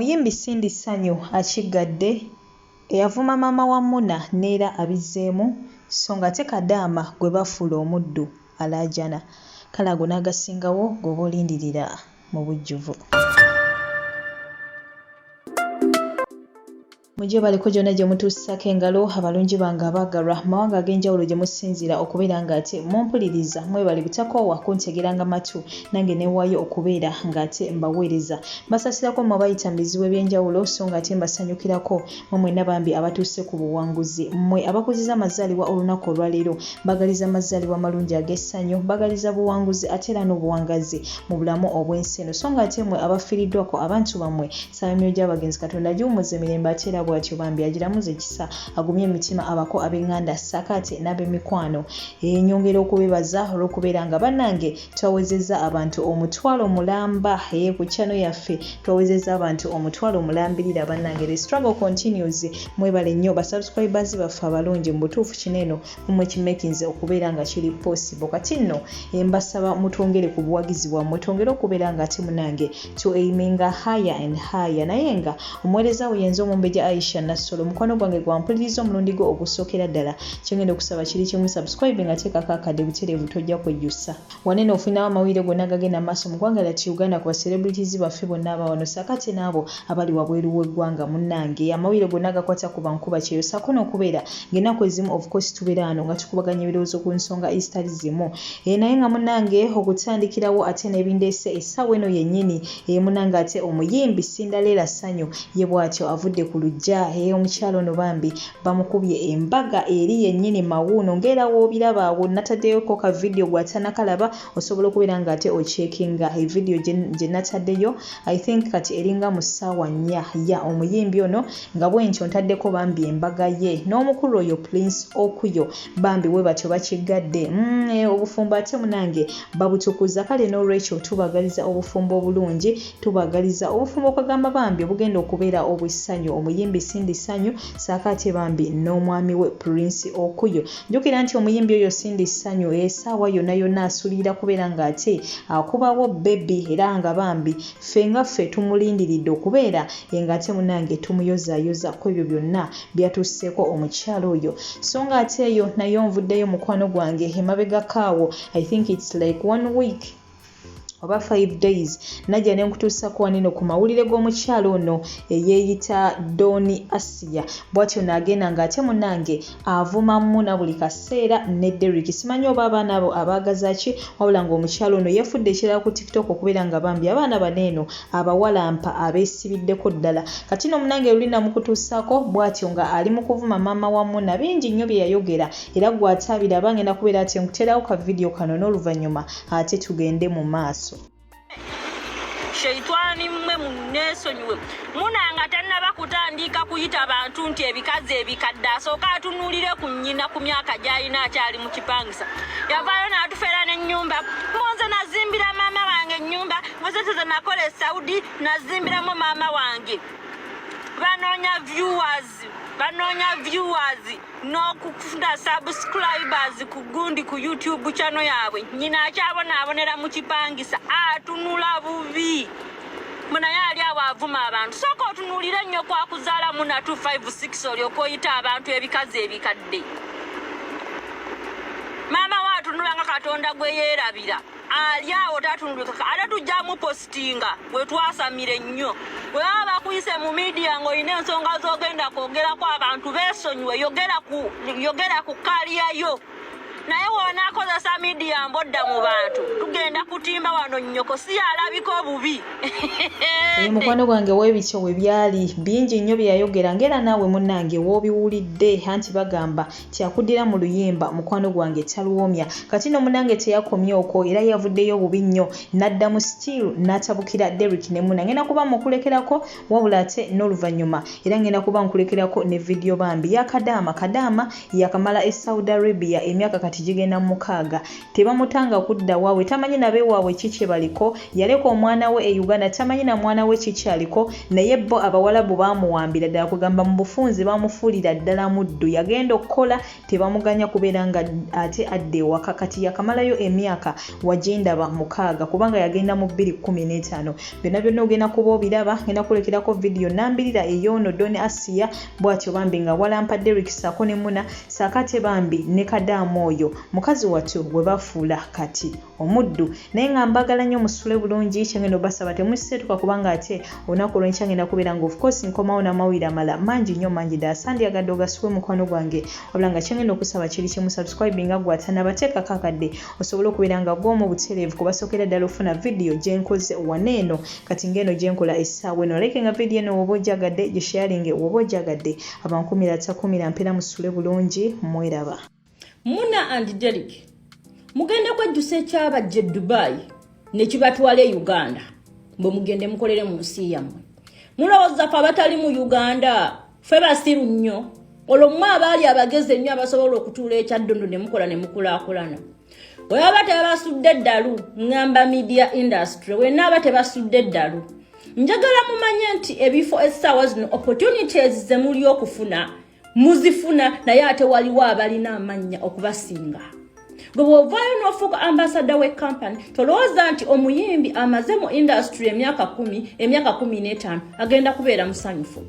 Omuyimbi Cindy Sanyu akigadde eyavuma maama wa Muna neera abizzeemu so nga te Kadaama gwe bafuula omuddu alaajana. Kale ago n'agasingawo g'oba olindirira mu bujjuvu. Mujje baliko gyonna gye mutuusako engalo abalungi bange abaagalwa mawanga ag'enjawulo gye musinziira okubeera ng'ate mumpuliriza mwebale butakoowa kuntegeranga matu nange neewaayo okubeera ng'ate mbaweereza. Mbasasirako mmwe abayita mu bizibu eby'enjawulo so ng'ate mbasanyukirako mmwe mwenna bambi abatuuse ku buwanguzi. Mmwe abakuziza amazaalibwa olunaku olwaleero mbagaliza amazaalibwa amalungi ag'essanyu, mbagaliza buwanguzi ate era n'obuwangazi mu bulamu obw'ensi eno so ng'ate mmwe abafiiriddwako abantu bammwe nsaba emyoyo gy'abagenzi Katonda giwummuze emirembe ate era bw'atyo bambi agiramuze ekisa agumye emitima abako ab'enganda ssaakaate n'ab'emikwano. Nyongera okubebaza olw'okubeera nga bannange twawezezza abantu omutwalo mulamba ku channel yaffe twawezezza abantu omutwalo mulambirira bannange. The struggle continues. Mwebale nnyo basubscribers baffe abalungi mu butuufu kineeno mumwe kimekinze okubeera nga kiri possible. Kati nno mbasaba mutwongere ku buwagizi bwammwe twongere okubeera nga ate munange to aiminga higher and higher naye nga omuweereza we yenza omumbejja Aisha Nassolo mukwano gwange gwampuliriza omulundi gwo ogusookera ddala kyengenda okusaba kiri kimu subscribe nga teekako akadde butereevu tojja kwejjusa. Wanene ofunirawo amawulire gonna agagenda maaso mu ggwanga lyattu Uganda ku baselebrities baffe bonna abawano ssaakaate n'abo abali wabweru w'eggwanga munnange. Amawulire gonna agakwata ku bankuba kyeyo ssaako n'okubeera ng'ennaku ezimu of course tubeera wano nga tukubaganya ebirowoozo ku nsonga ezitali zimu. Naye nga munnange okutandikirawo ate n'ebindeese essaawa eno yennyini munnange ate omuyimbi Cinderella Sanyu ye bw'atyo avudde ku lujja omukyalo ono bambi bamukubye embaga eri yennyini mawuuno ng'era woobiraba awo nataddeyoko ka video gw'atanakalaba osobola okubeera ng'ate ocekinga evidiyo gye nataddeyo I think kati eringa mu ssaawa 4 ya omuyimbi ono nga bwentyo ntaddeko bambi embaga ye n'omukulu oyo Prince Okuyo bambi we batyo bakigadde obufumbo ate munange babutukuza. Kale n'olwekyo tubagaliza obufumbo obulungi tubagaliza obufumbo okagamba bambi obugenda okubeera obw'essanyu omuyimbi Cindy Sanyu ssaakaate bambi n'omwami we Prince Okuyo. Njukira nti omuyimbi oyo Cindy Sanyu essaawa yonna yonna asuulira kubeera ng'ate akubawo baby era nga bambi ffe nga ffe tumulindiridde okubeera ng'ate munange tumuyozaayoza ku ebyo byonna byatuuseeko omukyalo oyo so ng'ate eyo naye onvuddeyo mukwano gwange emabegakaawo I think it's like 1 week oba 5 days najja ne nkutuusako waneno ku mawulire g'omukyalo ono eyeeyita Doni Asia bw'atyo n'agenda ng'ate munnange avuma Muna buli kaseera ne Derrick. Simanyi oba abaana abo abaagaza ki wabula ng'omukyalo ono yeefudde ekirala ku TikTok okubeera nga bambi abaana baneeno abawalampa abeesibiddeko ddala. Kati no munnange luli namukutuusako bw'atyo nga ali mu kuvuma maama wa Muna bingi nnyo bye yayogera era gw'ataabira abangenda kubeera ati nkuterawo ka video kano n'oluvannyuma ate tugende mu maaso. Sheitwani mmwe munneesonyiwe Munanga tannaba kutandika kuyita abantu nti ebikazi ebikadde asooka atunuulire ku nnyina ku myaka gy'alina akyali mu kipangisa yavaayo n'atufera n'ennyumba monze nazimbira maama wange ennyumba mozeseze nakola Saudi nazimbiramu maama wange banoonya viewers n'okufuna subscribers ku gundi ku YouTube channel yaabwe nyina akyabonaabonera mu kipangisa atunula bubi Muna yali awo avuma abantu sooka otunuulire nnyo kwakuzaala Muna 256 olyoka oyita abantu ebikazi ebikadde maama waatunula nga Katonda gwe yeerabira ali awo tatunulika ate tujjamu postinga bwe twasamire nnyo bwe baba bakuyise mu media ng'olina ensonga z'ogenda kwogerako abantu beesonyiwe yogera ku kaliyayo naye wonaakozesa media mbodda mu bantu tugenda kutimba wano nnyoko si yalabika obubi. Mukwano gwange w'ebityo we byali bingi nnyo bye yayogera ng'era naawe munnange w'obiwulidde anti bagamba tyakuddira mu luyimba mukwano gwange taluwomya. Kati no munnange teyakomye okwo era yavuddeyo bubi nnyo n'addamu still n'atabukira Derrick ne Muna. Ngenda kuba mukulekerako wabula ate n'oluvannyuma era ngenda kuba nkulekerako ne video bambi ya Kadaama yakamala e Saudi Arabia emyaka kati gigenda mu 6 tebamutanga kudda waabwe tamanyi nabe waabwe kiki baliko yaleka omwana we e Uganda tamanyi na mwana we kiki aliko naye bo abawalabu bamuwambira ddala kugamba mu bufunzi bamufuulira ddala muddu yagenda okukola tebamuganya kubeera nga ate adde ewaka kati yakamalayo emyaka wajendaba 6 kubanga yagenda mu 2015 byonna ogenda kuba obiraba ngenda kulekerako video nambirira eyono Don Asia bwatyo bambi nga walampa Derrick sako ne muna sakate bambi ne Kadamu oyo mukazi watu we bafuula kati omuddu naye nga mbagala nnyo musule bulungi kyengendo basaba temusetuka kubanga ate olunaku olw'enkya ngenda kubeera nga of course nkomawo n'amawulire amala mangi nnyo mangi ddala sandyagadde ogasubwe mukwano gwange wabula nga kyengenda okusaba kiri kimu subscribinga gwatanabateekako akadde osobola okubeera nga gw'omu butereevu kubasookera ddala ofuna video gye nkoze waneeno kati ngeno gye nkola essaawa eno like nga video eno woba ojagadde gisharinge woba ojagadde abankumira takumira mpeera musule bulungi mweraba Muna and Derrick mugenda kwejjusa ekyabajje Dubai ne kibatwala e Uganda mbe mugende mukolere mu nsi yammwe mulowooza fe abatali mu Uganda fe basiru nnyo olwo abaali abageze nnyo abasobola okutuula ekyaddondo ne mukola ne mukulaakulana bwe baba tebasudde eddalu ngamba media industry wenna aba tebasudde eddalu njagala mumanye nti ebifo essaawa zino opportunities ze muli okufuna muzifuna naye ate waliwo abalina amannya okubasinga gwe bw'ovaayo n'ofuuka ambassador we company tolowooza nti omuyimbi amaze mu industry emyaka 15 agenda kubeera musanyufu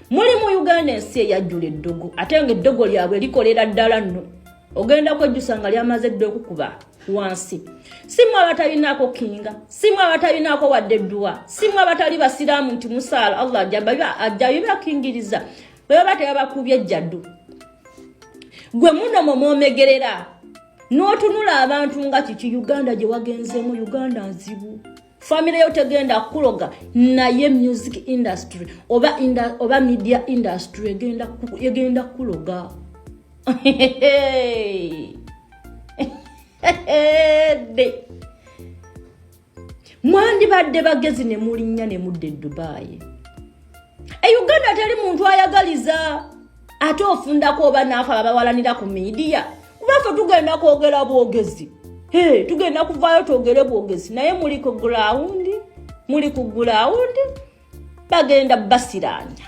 muli mu Uganda ensi eyajjula eddogo ate nga eddogo lyabwe likolera ddala nno ogenda kwejjusa nga lyamaze dde okukuba wansi simwe abatalinaako kinga simwe abatalinaako wadde dduwa simwe abatali basiraamu nti musaala Allah ajja bibakingiriza bwe baba tebakubye ejjaddu gwe muno momwomegerera n'otunula abantu nga kiki Uganda gye wagenzeemu Uganda nzibu family yo tegenda kuloga naye music industry oba media industry egenda kuloga mwandibadde bagezi ne mulinnya ne mudde Dubai Uganda teri muntu ayagaliza ate ofundako oba nafa abawalanira ku media kubafa tugenda kwogera bwogezi tugenda kuvaayo twogere bwogezi naye muli ku ground bagenda basiranya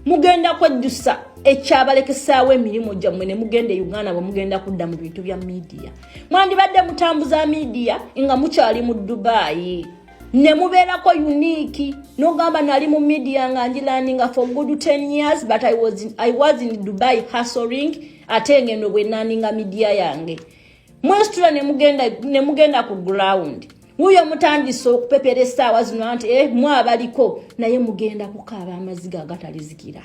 mugenda kwejjusa ekyabalekesaawo emirimu gyammwe ne mugenda Uganda bwe mugenda kudda mu bintu bya media mwandibadde mutambuza media nga mukyali mu Dubai ne mubeerako unique nogamba nali mu media nga learning for good 10 years but I was in Dubai hustling ate ngeno bwe naninga media yange mwesitula ne mugenda ku ground huyo mutandise okupepera essaawa zino anti mwabaliko naye mugenda kukaaba amaziga agatalizikira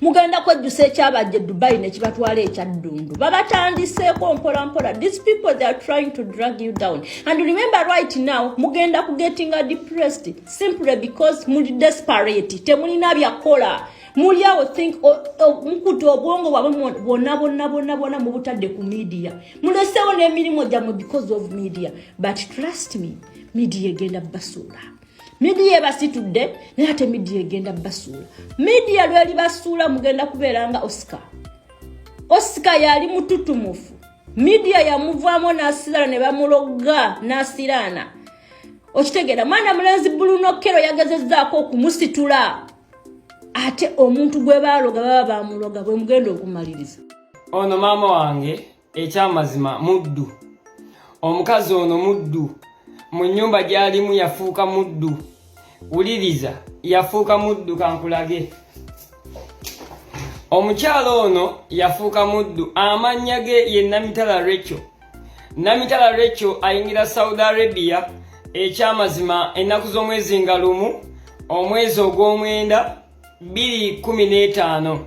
mugenda kwejjusa ekyabajje Dubai ne kibatwala ekyaddundu babatandiseeko mpola these people they are trying to drag you down and remember right now mugenda ku getting depressed simply because muli desperate temulina byakola muli awo think mkuto obwongo bwabwe bonna mu butadde ku media mulesewo n'emirimu gyammwe because of media but trust me media egenda basuula media ebasitudde naye ate media egenda basuula media lweli basuula mugenda kubeeranga Oscar yali mututumufu media yamuvaamu n'asirana ne bamuloga n'asirana okitegeera mwana mulenzi Bruno Kero yagezezzaako okumusitula ate omuntu gwe baaloga baba bamuloga bwe mugenda okumaliriza ono maama wange ekyamazima muddu omukazi ono muddu mu nnyumba gy'alimu yafuuka muddu wuliriza yafuuka muddu kankulage omukyalo ono yafuuka muddu amannya ge ye Namitala Rachel ayingira Saudi Arabia ekyamazima ennaku z'omwezi nga lumu omwezi ogw'omwenda 2015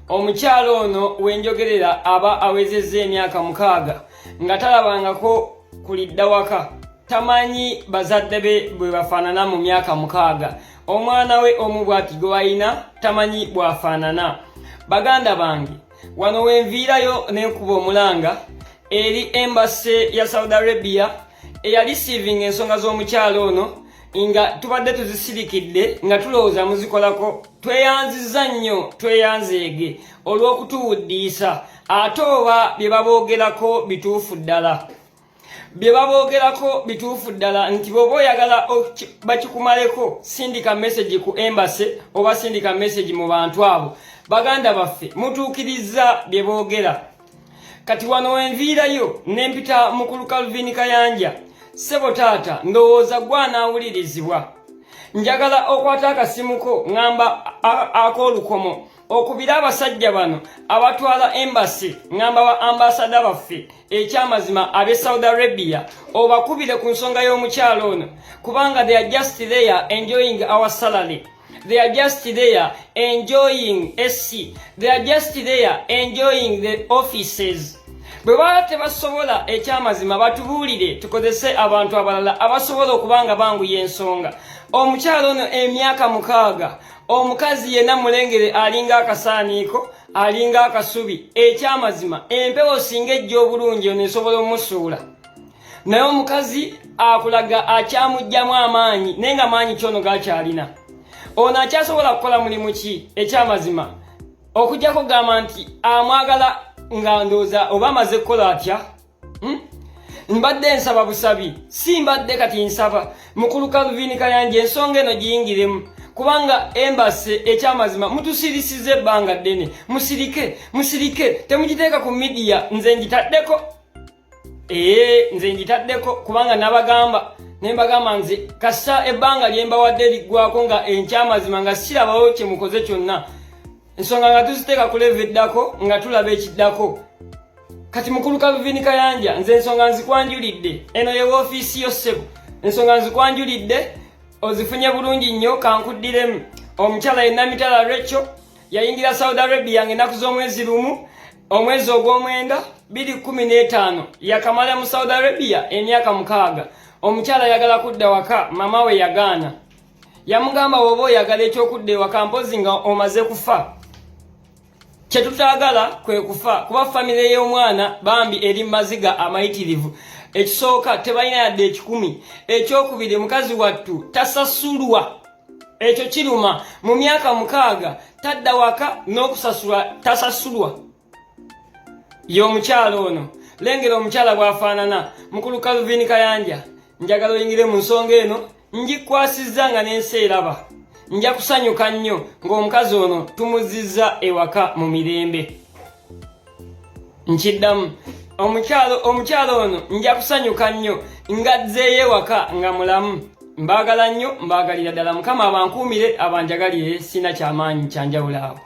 omukyalo ono wenjogerera aba awezezza emyaka 6 nga talabangako kulidda waka tamanyi bazadde be bwe bafaanana mu myaka 6 omwana we omu bwati gwe ayina tamanyi bwafaanana baganda bange wano wenviirayo n'enkuba omulanga eri embassy ya Saudi Arabia eya receiving ensonga z'omukyalo ono nga tubadde tuzisirikidde nga tulowooza muzikolako tweyanziza nnyo tweyanzeege olw'okutuwuddiisa ate oba bye baboogerako bituufu ddala nti bw'oba oyagala bakikumaleko sindika message ku embassy oba sindika message mu bantu abo baganda baffe mutuukiriza bye boogera kati wano wenviirayo nempita mukulu Calvin Kayanja sebo taata ndowooza gwanaawulirizibwa njagala okwata akasimuko ngamba ak'olukomo okubira abasajja bano abatwala embassy ngamba ba ambassador baffe ekyamazima ab'e Saudi Arabia obakubire ku nsonga y'omukyalo ono kubanga they are just there enjoying our salary. They are just there enjoying SC. They are just there enjoying the offices. Bwe baba tebasobola ekyamazima batubuulire tukozese abantu abalala abasobola okubanga banguya ensonga. Omukyalo ono emyaka 6 omukazi yenna mulengere alinga akasaaniiko alinga akasubi ekyamazima empewo singa ejja obulungi ono esobola omusuula naye omukazi akulaga akyamugjamu amaanyi naye nga maanyi kyono gakyalina ono akyasobola kukola mulimu ki ekyamazima okujjako gamba nti amwagala nga ndooza oba amaze kukola atya mbadde nsaba busabi si mbadde kati nsaba mukulu Calvin Kayanja ensonga eno giyingiremu kubanga embassy ekyamazima mutusirisize ebbanga ddene musirike temugiteeka ku media nze njitaddeko nze njitaddeko kubanga nabagamba nembagamba nze kasa ebbanga lyembawadde liggwako nga enkyamazima nga sirabawo kye mukoze kyonna ensonga nga tuziteeka ku level eddako nga tulaba ekiddako kati mukulu Calvin Kayanja nze ensonga nzikwanjulidde eno ye woofiisi yo ssebo ensonga nzikwanjulidde ozifunye bulungi nnyo kankuddiremu omukyala yenna mitala Rachel yayingira Saudi Arabia ng'ennaku z'omwezi lumu omwezi ogw'omwenda 2015 yakamala mu Saudi Arabia emyaka 6 omukyala yagala kudda waka mama we yagaana yamugamba bw'oba oyagala ekyokudda ewaka mpozi nga omaze kufa kye tutaagala kwe kufa kuba famire y'omwana bambi eri maziga amayitirivu ekisooka tebalina yadde ekikumi ekyokubiri mukazi wattu tasasulwa ekyo kiruma mu myaka 6 tadda waka n'okusasulwa tasasulwa y'omukyalo ono lengera omukyala bw'afaanana mukulu Calvin Kayanja njagala oyingire mu nsonga eno ngikwasizza nga n'ensi eraba nja kusanyuka nnyo ng'omukazi ono tumuzizza ewaka mu mirembe nkiddamu omukyalo ono nja kusanyuka nnyo ngazzeeyo ewaka nga mulamu mbaagala nnyo mbaagalira ddala mukama abankuumire abanjagalire sina kyamaanyi kyanjawulaawo